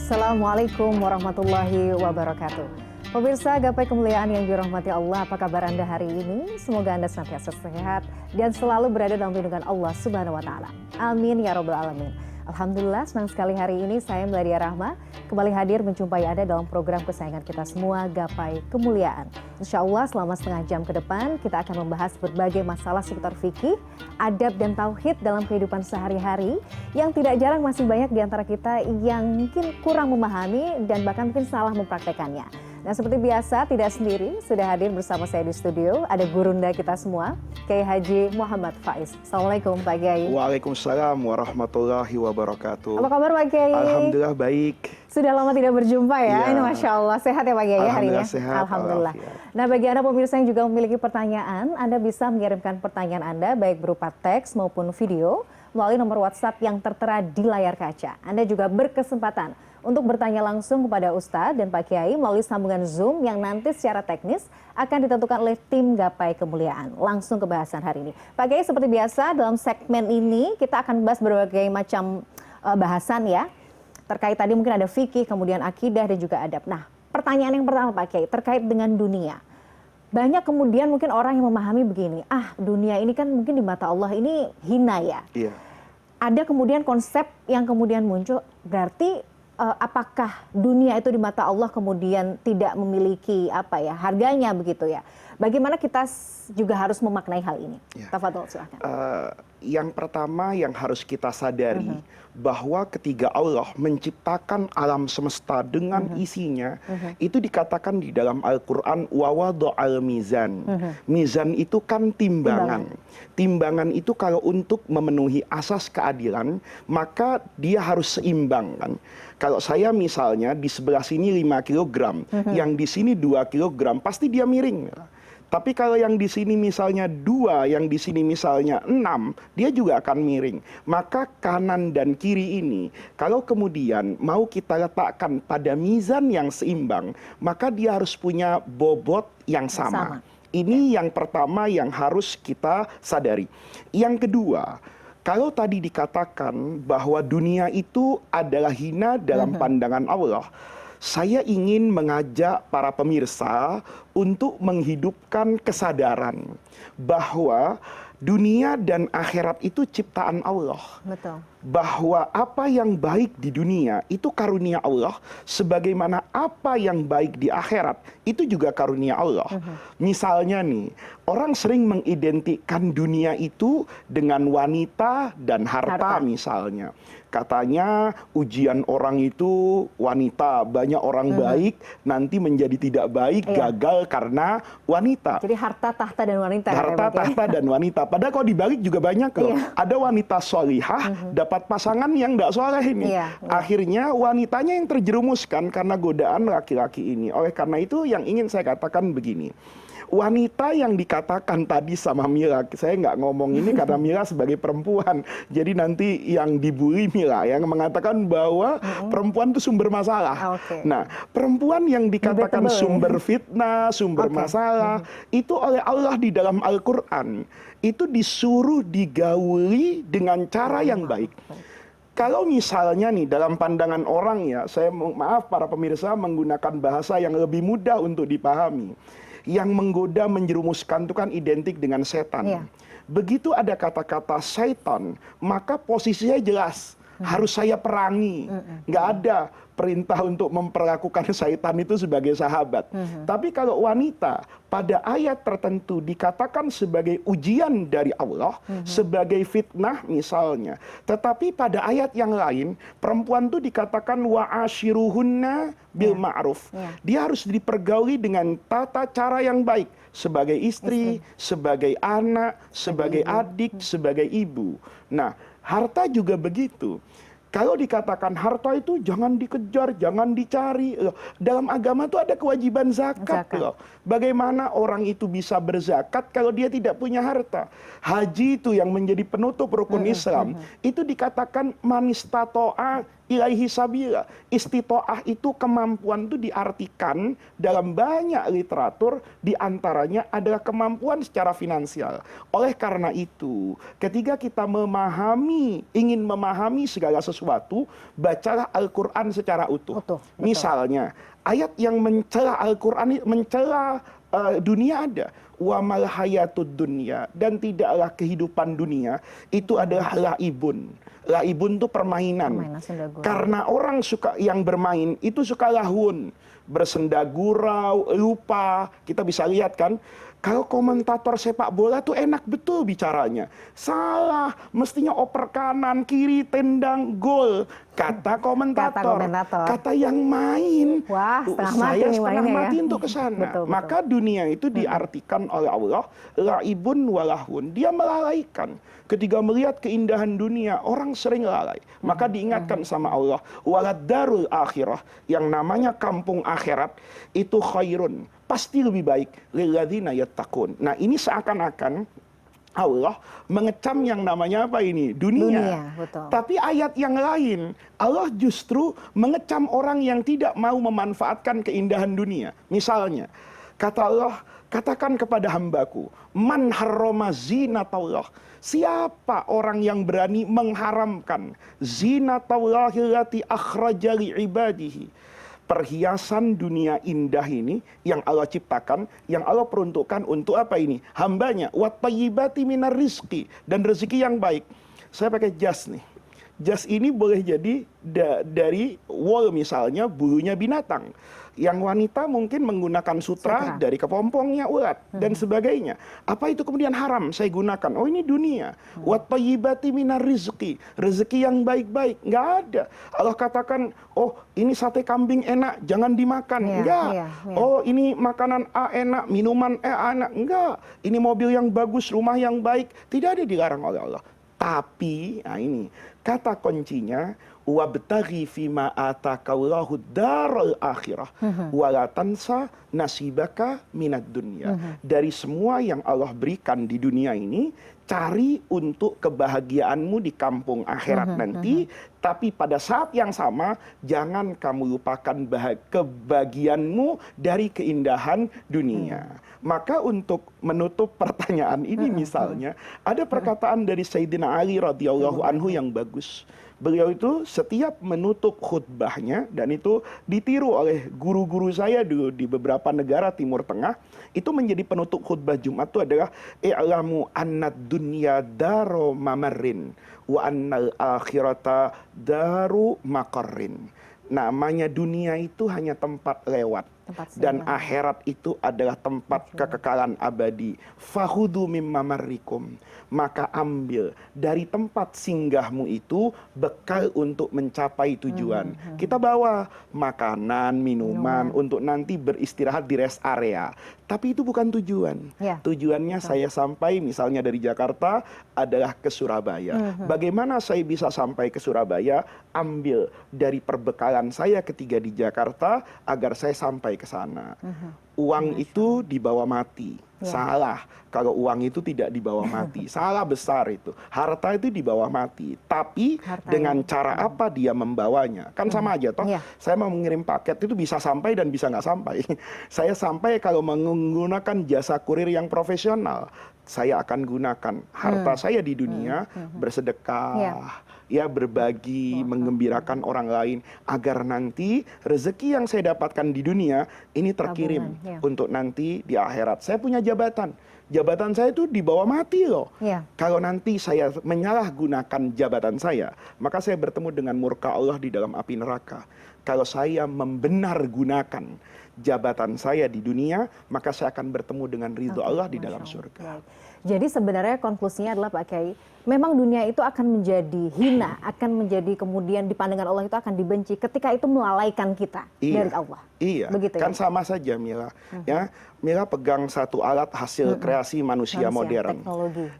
Assalamualaikum warahmatullahi wabarakatuh. Pemirsa Gapai Kemuliaan yang dirahmati Allah, apa kabar Anda hari ini? Semoga Anda senantiasa sehat dan selalu berada dalam lindungan Allah Subhanahu wa Ta'ala. Amin ya Rabbal 'Alamin. Alhamdulillah, senang sekali hari ini saya Meladia Rahma kembali hadir menjumpai Anda dalam program kesayangan kita semua, Gapai Kemuliaan. Insya Allah selama setengah jam ke depan kita akan membahas berbagai masalah seputar fikih, adab dan tauhid dalam kehidupan sehari-hari yang tidak jarang masih banyak di antara kita yang mungkin kurang memahami dan bahkan mungkin salah mempraktekannya. Nah, seperti biasa tidak sendiri, sudah hadir bersama saya di studio, ada gurunda kita semua, Kiai Haji Muhammad Faiz. Assalamualaikum Pak Kiai. Waalaikumsalam warahmatullahi wabarakatuh. Apa kabar Pak Kiai? Alhamdulillah baik. Sudah lama tidak berjumpa ya, Ya. ini Masya Allah. Sehat ya Pak Kiai hari ini? Sehat. Alhamdulillah. Nah, bagi Anda pemirsa yang juga memiliki pertanyaan, Anda bisa mengirimkan pertanyaan Anda baik berupa teks maupun video melalui nomor WhatsApp yang tertera di layar kaca. Anda juga berkesempatan untuk bertanya langsung kepada Ustadz dan Pak Kiai melalui sambungan Zoom yang nanti secara teknis akan ditentukan oleh tim Gapai Kemuliaan. Langsung ke bahasan hari ini. Pak Kiai, seperti biasa dalam segmen ini kita akan bahas berbagai macam bahasan ya. Terkait tadi mungkin ada fikih, kemudian akidah dan juga adab. Nah, pertanyaan yang pertama Pak Kiai terkait dengan dunia. Banyak kemudian mungkin orang yang memahami begini, dunia ini kan mungkin di mata Allah ini hina ya. Iya. Ada kemudian konsep yang kemudian muncul, berarti apakah dunia itu di mata Allah kemudian tidak memiliki harganya begitu ya? Bagaimana kita juga harus memaknai hal ini? Ya. Tafadhol, silakan. Yang pertama yang harus kita sadari bahwa ketika Allah menciptakan alam semesta dengan isinya, itu dikatakan di dalam Al-Quran wawada'al mizan. Mizan itu kan timbangan. Timbangan itu kalau untuk memenuhi asas keadilan, maka dia harus seimbang kan. Kalau saya misalnya di sebelah sini 5 kg, yang di sini 2 kg, pasti dia miring. Tapi kalau yang di sini misalnya 2, yang di sini misalnya 6, dia juga akan miring. Maka kanan dan kiri ini, kalau kemudian mau kita letakkan pada mizan yang seimbang, maka dia harus punya bobot yang sama. Ini yang pertama yang harus kita sadari. Yang kedua, kalau tadi dikatakan bahwa dunia itu adalah hina dalam pandangan Allah, saya ingin mengajak para pemirsa untuk menghidupkan kesadaran bahwa dunia dan akhirat itu ciptaan Allah. Betul. Bahwa apa yang baik di dunia itu karunia Allah, sebagaimana apa yang baik di akhirat itu juga karunia Allah. Misalnya nih, orang sering mengidentikan dunia itu dengan wanita dan harta misalnya. Katanya ujian orang itu wanita, banyak orang baik nanti menjadi tidak baik, gagal karena wanita. Jadi harta, tahta dan wanita. Harta, tahta dan wanita. Padahal kalau dibalik juga banyak loh. Ada wanita sholihah dapat pasangan yang tidak soleh ini. Akhirnya wanitanya yang terjerumuskan karena godaan laki-laki ini. Oleh karena itu yang ingin saya katakan begini. Wanita yang dikatakan tadi sama Mila, saya nggak ngomong ini karena Mila sebagai perempuan. Jadi nanti yang dibully Mila, yang mengatakan bahwa perempuan itu sumber masalah. Nah, perempuan yang dikatakan sumber fitnah, sumber masalah, itu oleh Allah di dalam Al-Quran, itu disuruh digauli dengan cara yang baik. Kalau misalnya nih dalam pandangan orang ya, saya maaf para pemirsa menggunakan bahasa yang lebih mudah untuk dipahami. Yang menggoda menjerumuskan itu kan identik dengan setan. Begitu ada kata-kata syaitan, maka posisinya jelas. Harus saya perangi. Nggak ada perintah untuk memperlakukan syaitan itu sebagai sahabat. Tapi kalau wanita pada ayat tertentu dikatakan sebagai ujian dari Allah, sebagai fitnah misalnya. Tetapi pada ayat yang lain, perempuan itu dikatakan wa'ashiruhunna bil ma'ruf. Dia harus dipergauli dengan tata cara yang baik. Sebagai istri, sebagai anak, sebagai adik, sebagai ibu. Nah, harta juga begitu. Kalau dikatakan harta itu jangan dikejar, jangan dicari. Dalam agama itu ada kewajiban zakat. Bagaimana orang itu bisa berzakat kalau dia tidak punya harta? Haji itu yang menjadi penutup rukun Islam. Itu dikatakan manistato'a ilaihi sabila. Istitoah itu kemampuan itu diartikan dalam banyak literatur, diantaranya adalah kemampuan secara finansial. Oleh karena itu, ketika kita ingin memahami segala sesuatu, bacalah Al-Quran secara utuh. Betul. Misalnya, ayat yang mencela Al-Quran, mencela dunia ada. Wa mal hayatud dunya, dan tidaklah kehidupan dunia itu adalah laibun. Laibun itu permainan. Karena orang yang bermain itu suka lahun, bersenda gurau, lupa. Kita bisa lihat kan, kalau komentator sepak bola tuh enak betul bicaranya. Salah, mestinya oper kanan, kiri, tendang, gol. Kata komentator. Kata yang main. Wah, saya setengah mati untuk kesana. Maka dunia itu diartikan oleh Allah, laibun walahun. Dia melalaikan. Ketika melihat keindahan dunia, orang sering lalai. Maka diingatkan sama Allah, walad darul akhirah, yang namanya kampung akhirat, itu khairun. Pasti lebih baik lilladzina yattaqun. Nah, ini seakan-akan Allah mengecam yang namanya apa ini? Dunia. Betul. Tapi ayat yang lain, Allah justru mengecam orang yang tidak mau memanfaatkan keindahan dunia. Misalnya, kata Allah, katakan kepada hambaku, man harrama zinatallah. Siapa orang yang berani mengharamkan zinatallahi allati akhraja li ibadihi? Perhiasan dunia indah ini yang Allah ciptakan, yang Allah peruntukkan untuk apa ini? Hambanya. Wat thayyibati minar rizqi, dan rezeki yang baik. Saya pakai jas nih. Jas ini boleh jadi dari wool misalnya, bulunya binatang. Yang wanita mungkin menggunakan sutra dari kepompongnya ulat dan sebagainya. Apa itu kemudian haram saya gunakan? Oh, ini dunia. Wat thayyibati minar rizqi, rezeki yang baik-baik. Nggak ada. Allah katakan, oh ini sate kambing enak, jangan dimakan. Enggak. Oh ini makanan A enak, minuman enak. Enggak. Ini mobil yang bagus, rumah yang baik. Tidak ada dilarang oleh Allah. Tapi, nah ini kata kuncinya, wabtaghi fima atakallahu daral akhirah wala tansa nasibaka minad dunya. Dari semua yang Allah berikan di dunia ini, cari untuk kebahagiaanmu di kampung akhirat nanti. Tapi pada saat yang sama, jangan kamu lupakan kebahagiaanmu dari keindahan dunia. Maka untuk menutup pertanyaan ini misalnya, ada perkataan dari Sayyidina Ali radhiyallahu anhu yang bagus. Beliau itu setiap menutup khutbahnya, dan itu ditiru oleh guru-guru saya dulu di beberapa negara Timur Tengah, itu menjadi penutup khutbah Jumat itu adalah i'lamu annad dunya daru mamarrin wa annal akhirata daru maqarrin. Namanya dunia itu hanya tempat lewat. Dan akhirat itu adalah tempat kekekalan abadi. Fahudu mimma marrikum. Maka ambil dari tempat singgahmu itu bekal untuk mencapai tujuan. Kita bawa makanan, minuman untuk nanti beristirahat di rest area. Tapi itu bukan tujuan. Tujuannya saya sampai misalnya dari Jakarta adalah ke Surabaya. Bagaimana saya bisa sampai ke Surabaya? Ambil dari perbekalan saya ketika di Jakarta agar saya sampai ke sana. Uang itu dibawa mati. Salah. Kalau uang itu tidak dibawa mati. Salah besar itu. Harta itu dibawa mati. Tapi dengan cara apa dia membawanya? Kan sama aja toh. Saya mau mengirim paket itu bisa sampai dan bisa nggak sampai. Saya sampai kalau menggunakan jasa kurir yang profesional. Saya akan gunakan harta saya di dunia bersedekah. Ya, berbagi, mengembirakan orang lain agar nanti rezeki yang saya dapatkan di dunia ini terkirim untuk nanti di akhirat. Saya punya jabatan. Jabatan saya itu dibawa mati loh. Kalau nanti saya menyalahgunakan jabatan saya, maka saya bertemu dengan murka Allah di dalam api neraka. Kalau saya membenar gunakan jabatan saya di dunia, maka saya akan bertemu dengan ridho Allah di dalam surga. Jadi sebenarnya konklusinya adalah Pak Kiai, memang dunia itu akan menjadi hina, akan menjadi kemudian di pandangan Allah itu akan dibenci ketika itu melalaikan kita dari Allah. Iya, begitu, kan sama saja Mila. Ya, Mila pegang satu alat hasil kreasi manusia modern,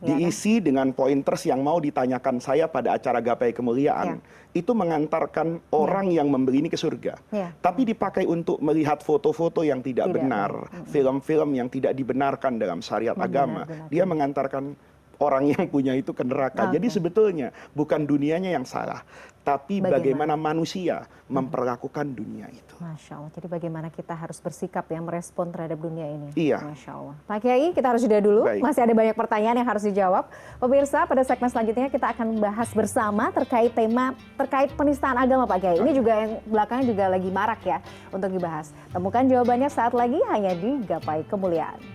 diisi dengan pointers yang mau ditanyakan saya pada acara Gapai Kemuliaan. Itu mengantarkan orang yang membeli ini ke surga. Tapi dipakai untuk melihat foto-foto yang tidak benar, film-film yang tidak dibenarkan dalam syariat agama. Dia mengantarkan orang yang punya itu ke neraka. Jadi sebetulnya bukan dunianya yang salah, tapi bagaimana manusia memperlakukan dunia itu. Masya Allah. Jadi bagaimana kita harus bersikap ya merespon terhadap dunia ini. Iya. Masya Allah. Pak Kiai, kita harus jeda dulu. Baik. Masih ada banyak pertanyaan yang harus dijawab. Pemirsa, pada segmen selanjutnya kita akan membahas bersama terkait tema terkait penistaan agama, Pak Kiai. Ini juga yang belakangan juga lagi marak ya untuk dibahas. Temukan jawabannya saat lagi hanya di Gapai Kemuliaan.